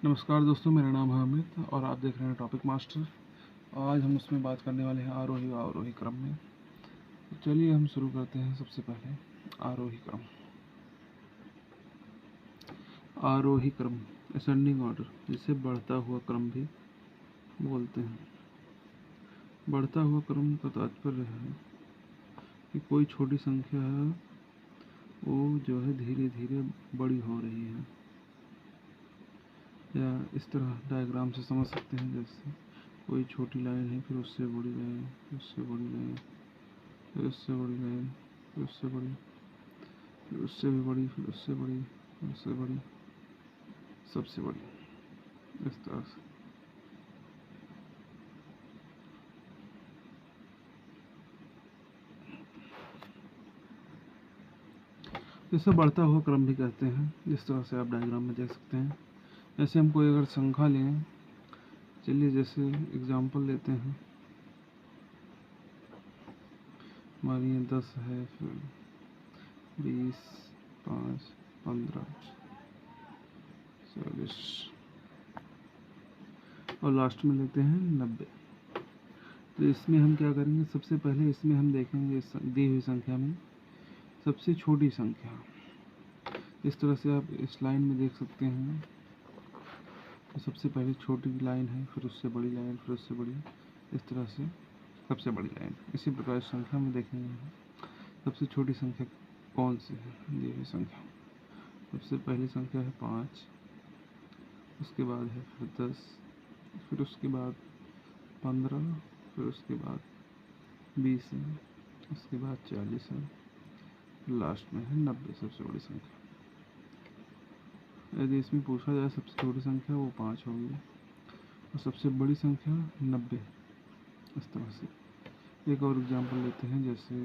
नमस्कार दोस्तों, मेरा नाम है अमित और आप देख रहे हैं टॉपिक मास्टर। आज हम उसमें बात करने वाले हैं आरोही व अवरोही क्रम में। तो चलिए हम शुरू करते हैं। सबसे पहले आरोही क्रम। आरोही क्रम असेंडिंग ऑर्डर, जिसे बढ़ता हुआ क्रम भी बोलते हैं। बढ़ता हुआ क्रम का तात्पर्य है कि कोई छोटी संख्या है वो जो है धीरे धीरे बड़ी हो रही है, या इस तरह डायग्राम से समझ सकते हैं। जैसे कोई छोटी लाइन है, फिर उससे बड़ी लाइन, फिर उससे बड़ी लाइन, फिर उससे बड़ी लाइन, फिर उससे बड़ी, फिर उससे भी बड़ी, फिर उससे बड़ी, फिर उससे बड़ी, सबसे बड़ी, इस तरह से। इसे बढ़ता हुआ क्रम भी कहते हैं, जिस तरह से आप डायग्राम में देख सकते हैं। जैसे हम कोई अगर संख्या लें, चलिए जैसे एग्जांपल लेते हैं, हमारी 10 है, फिर 20, 5, 15, 40 और लास्ट में लेते हैं 90। तो इसमें हम क्या करेंगे, सबसे पहले इसमें हम देखेंगे दी हुई संख्या में सबसे छोटी संख्या। इस तरह से आप इस लाइन में देख सकते हैं। तो सबसे पहले छोटी लाइन है, फिर उससे बड़ी लाइन, फिर उससे बड़ी, इस तरह से सबसे बड़ी लाइन। इसी प्रकार संख्या में देखेंगे सबसे छोटी संख्या कौन सी है, दी हुई संख्या। सबसे पहली संख्या है 5, उसके बाद है फिर 10, फिर उसके बाद 15, फिर उसके बाद 20 है, उसके बाद 40 है, लास्ट में है 90, सबसे बड़ी संख्या। यदि इसमें पूछा जाए सबसे छोटी संख्या, वो 5 होगी और सबसे बड़ी संख्या 90। इस तरह से एक और एग्जांपल लेते हैं। जैसे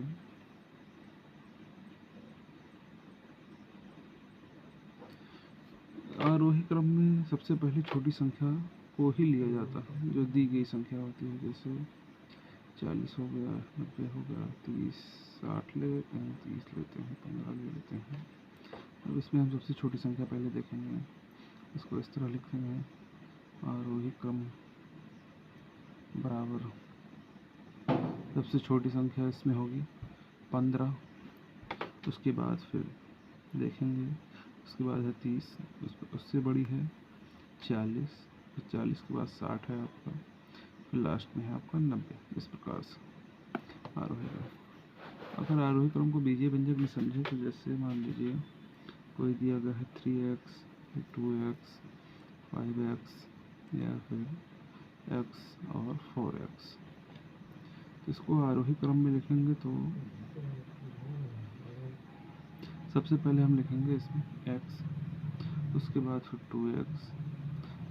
आरोही क्रम में सबसे पहले छोटी संख्या को ही लिया जाता है जो दी गई संख्या होती है। जैसे 40 हो गया, 90 हो गया, 30, 60 ले लेते हैं, 30 लेते हैं, 15 ले लेते हैं। अब इसमें हम सबसे छोटी संख्या पहले देखेंगे। इसको इस तरह लिखेंगे, आरोही क्रम बराबर सबसे छोटी संख्या इसमें होगी 15, उसके बाद फिर देखेंगे, उसके बाद है 30, उससे बड़ी है 40, फिर 40 के बाद 60 है आपका, फिर लास्ट में है आपका 90। इस प्रकार से आरोही क्रम। अगर आरोही क्रम को बीजीय व्यंजक में समझे तो जैसे मान लीजिए कोई दिया गया है 3x, 2x, 5x या फिर x और 4x। इसको आरोही क्रम में लिखेंगे तो सबसे पहले हम लिखेंगे इसमें x, उसके बाद फिर 2x,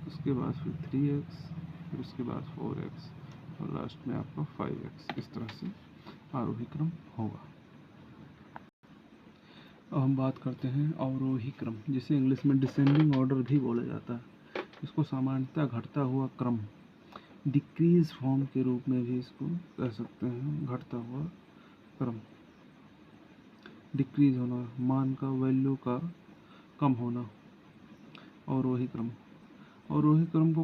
उसके बाद फिर 3x, फिर उसके बाद 4x और लास्ट में आपका 5x। इस तरह से आरोही क्रम होगा। अब हम बात करते हैं अवरोही क्रम, जिसे इंग्लिश में डिसेंडिंग ऑर्डर भी बोला जाता है। इसको सामान्यतः घटता हुआ क्रम, डिक्रीज फॉर्म के रूप में भी इसको कह सकते हैं। घटता हुआ क्रम, डिक्रीज होना, मान का, वैल्यू का कम होना, अवरोही क्रम। अवरोही क्रम को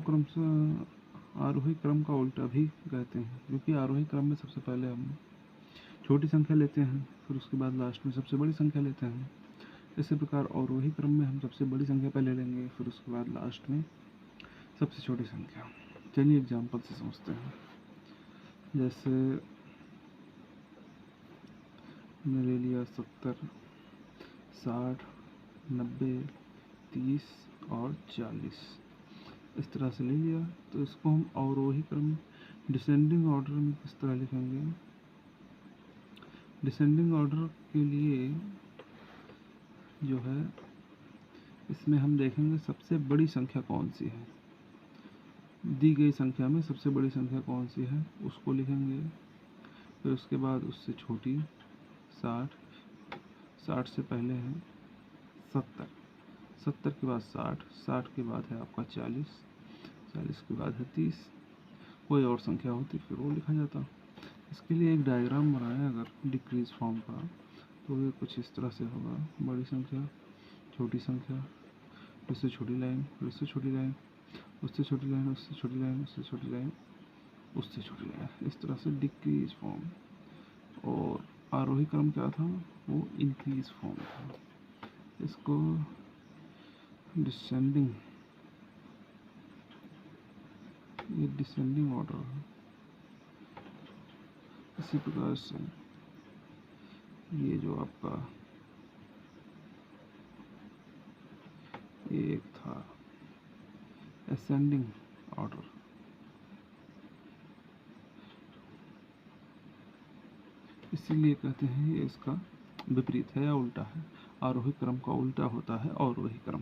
आरोही क्रम का उल्टा भी कहते हैं, क्योंकि आरोही क्रम में सबसे पहले हम छोटी संख्या लेते हैं, फिर उसके बाद लास्ट में सबसे बड़ी संख्या लेते हैं। इसी प्रकार अवरोही क्रम में हम सबसे बड़ी संख्या पहले लेंगे, फिर उसके बाद लास्ट में सबसे छोटी संख्या। चलिए एग्जाम्पल से समझते हैं। जैसे हमने ले लिया 70, 60, 90, 30 और 40, इस तरह से ले लिया। तो इसको हम अवरोही क्रम डिसेंडिंग ऑर्डर में किस तरह लिखेंगे। डिसेंडिंग ऑर्डर के लिए जो है, इसमें हम देखेंगे सबसे बड़ी संख्या कौन सी है, दी गई संख्या में सबसे बड़ी संख्या कौन सी है उसको लिखेंगे। फिर उसके बाद उससे छोटी 60, 60 से पहले है 70, 70 के बाद 60, 60 के बाद है आपका 40, 40 के बाद है 30। कोई और संख्या होती फिर वो लिखा जाता। इसके लिए एक डायग्राम बनाया अगर डिक्रीज फॉर्म का, तो ये कुछ इस तरह से होगा। बड़ी संख्या, छोटी संख्या, फिर से छोटी लाइन, फिर से छोटी लाइन, उससे छोटी लाइन, उससे छोटी लाइन, उससे छोटी लाइन, उससे छोटी लाइन, इस तरह से डिक्रीज फॉर्म। और आरोही क्रम क्या था, वो इंक्रीज फॉर्म था। इसको डिसेंडिंग, ये डिसेंडिंग ऑर्डर है। इसी प्रकार से ये जो आपका एक था असेंडिंग ऑर्डर, इसीलिए कहते हैं ये इसका विपरीत है या उल्टा है। आरोही क्रम का उल्टा होता है अवरोही क्रम।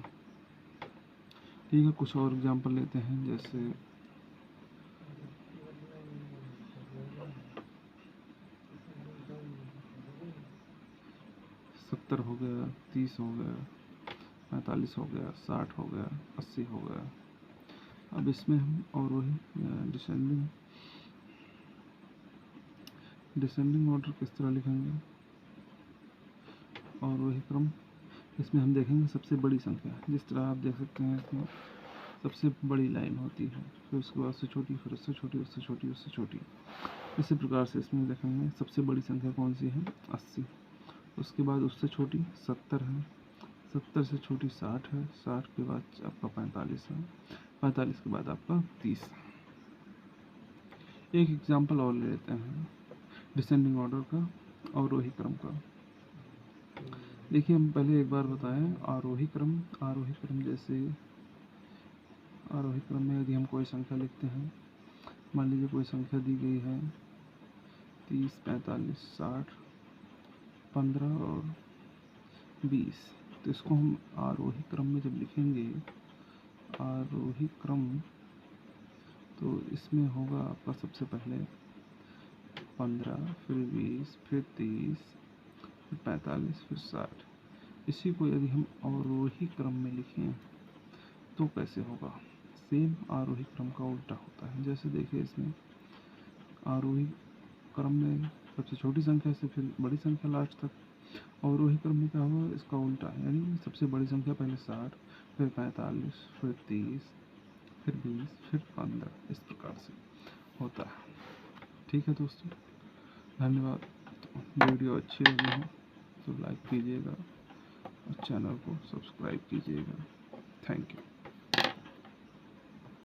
ठीक है, कुछ और एग्जांपल लेते हैं, जैसे 70 हो गया, 30 हो गया, 45 हो गया, 60 हो गया, 80 हो गया। अब इसमें हम अवरोही डिसेंडिंग ऑर्डर किस तरह लिखेंगे, अवरोही क्रम। इसमें हम देखेंगे सबसे बड़ी संख्या, जिस तरह आप देख सकते हैं इसमें सबसे बड़ी लाइन होती है, फिर उसके बाद उससे छोटी, फिर उससे छोटी, उससे छोटी, उससे छोटी। इसी प्रकार से इसमें देखेंगे सबसे बड़ी संख्या कौन सी है, 80। उसके बाद उससे छोटी 70 है, 70 से छोटी 60 है, 60 के बाद आपका 45 है, 45 के बाद आपका 30। एक एग्जाम्पल और ले लेते हैं डिसेंडिंग ऑर्डर का, अवरोही क्रम का। देखिए, हम पहले एक बार बताएं आरोही क्रम जैसे आरोही क्रम में यदि हम कोई संख्या लिखते हैं, मान लीजिए कोई संख्या दी गई है 30, 45, 60, 15 और 20, तो इसको हम आरोही क्रम में जब लिखेंगे, आरोही क्रम, तो इसमें होगा आपका सबसे पहले 15, फिर 20, फिर 30, फिर 45, फिर 60। इसी को यदि हम अवरोही क्रम में लिखें तो कैसे होगा, सेम आरोही क्रम का उल्टा होता है। जैसे देखिए, इसमें आरोही क्रम में सबसे छोटी संख्या से फिर बड़ी संख्या लास्ट तक, अवरोही क्रम में क्या होगा, इसका उल्टा, यानी सबसे बड़ी संख्या पहले 60, फिर 45, फिर 30, फिर 20, फिर 15, इस प्रकार से होता है। ठीक है दोस्तों, धन्यवाद। वीडियो अच्छी लगी हो तो लाइक कीजिएगा और चैनल को सब्सक्राइब कीजिएगा। Thank you.